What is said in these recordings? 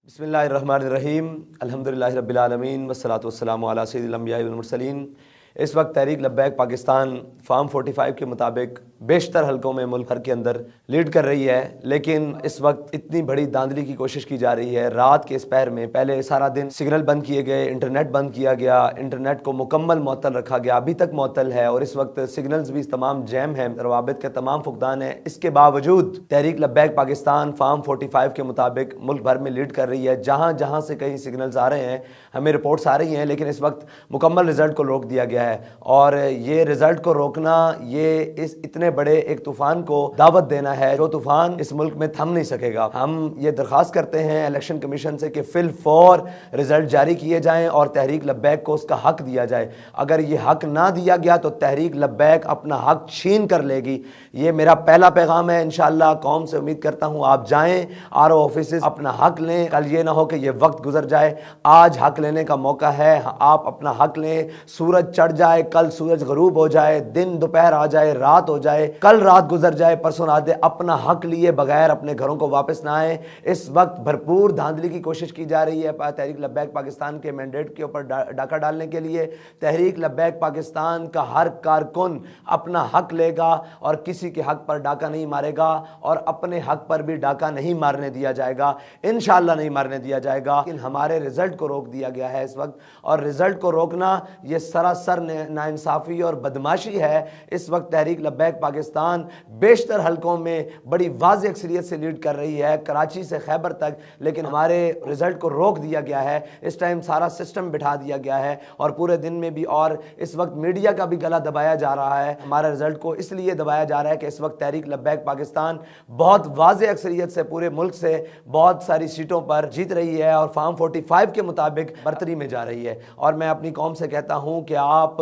बिस्मिल्लाहिर्रहमानिर्रहीम अल्हम्दुलिल्लाहि रब्बिल आलमीन वस्सलातु वस्सलामु अला सय्यिदिल अंबियाइ वल मुरसलीन। इस वक्त तहरीक लब्बैक पाकिस्तान फार्म 45 के मुताबिक बेशतर हलकों में मुल्क भर के अंदर लीड कर रही है, लेकिन इस वक्त इतनी बड़ी धांधली की कोशिश की जा रही है। रात के इस पहर में पहले सारा दिन सिग्नल बंद किए गए, इंटरनेट बंद किया गया, इंटरनेट को मुकम्मल मअतल रखा गया, अभी तक मअतल है और इस वक्त सिग्नल्स भी तमाम जैम हैं, रवाबित के तमाम फुकदान है। इसके बावजूद तहरीक लब्बैक पाकिस्तान फार्म 45 के मुताबिक मुल्क भर में लीड कर रही है। जहाँ जहाँ से कहीं सिग्नल्स आ रहे हैं, हमें रिपोर्ट्स आ रही हैं, लेकिन इस वक्त मुकम्मल रिजल्ट को रोक दिया गया है और ये रिजल्ट को रोकना, ये इस इतने बड़े एक तूफान को दावत देना है जो तूफान इस मुल्क में थम नहीं सकेगा। हम ये दरख्वास्त करते हैं इलेक्शन कमीशन से कि फिल फौर रिजल्ट जारी किए जाएं और तहरीक लब्बैक को उसका हक दिया जाए। अगर ये हक ना दिया गया तो तहरीक लब्बैक अपना हक छीन कर लेगी। ये मेरा पहला पैगाम है। इंशाअल्लाह कौम से उम्मीद करता हूँ आप जाएं, आरओ ऑफिस अपना हक लें। कल ये ना हो कि ये वक्त गुजर जाए। आज हक लेने का मौका है, आप अपना हक लें। सूरज चढ़ जाए, कल सूरज गरूब हो जाए, दिन दोपहर आ जाए, रात हो जाए, कल रात गुजर जाए, परसों रात दे, अपना हक लिए बगैर अपने घरों को वापस ना आए। इस वक्त भरपूर धांधली की कोशिश की जा रही है तहरीक लब्बैक पाकिस्तान के मैंडेट के ऊपर डाका डालने के लिए। तहरीक लब्बैक पाकिस्तान का हर कारकुन अपना हक लेगा और किसी के हक पर डाका नहीं मारेगा और अपने हक पर भी डाका नहीं मारने दिया जाएगा, इंशाअल्लाह नहीं मारने दिया जाएगा। लेकिन हमारे रिजल्ट को रोक दिया गया है इस वक्त, और रिजल्ट को रोकना यह सरासर नाइंसाफी और बदमाशी है। इस वक्त तहरीक लब्बैक पाकिस्तान बेशतर हलकों में बड़ी वाज़ेह अक्सरियत से लीड कर रही है, कराची से खैबर तक, लेकिन हमारे रिजल्ट को रोक दिया गया है। इस टाइम सारा सिस्टम बिठा दिया गया है और पूरे दिन में भी, और इस वक्त मीडिया का भी गला दबाया जा रहा है। हमारे रिजल्ट को इसलिए दबाया जा रहा है कि इस वक्त तहरीक लब्बैक पाकिस्तान बहुत वाज़ेह अक्सरियत से पूरे मुल्क से बहुत सारी सीटों पर जीत रही है और फार्म 45 के मुताबिक बर्तरी में जा रही है। और मैं अपनी कौम से कहता हूं कि आप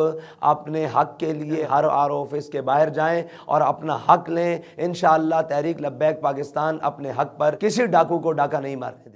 अपने हक के लिए हर आरओ ऑफिस के बाहर जाएं और अपना हक लें। इंशाअल्लाह तहरीक लब्बैक पाकिस्तान अपने हक पर किसी डाकू को डाका नहीं मारने देगी।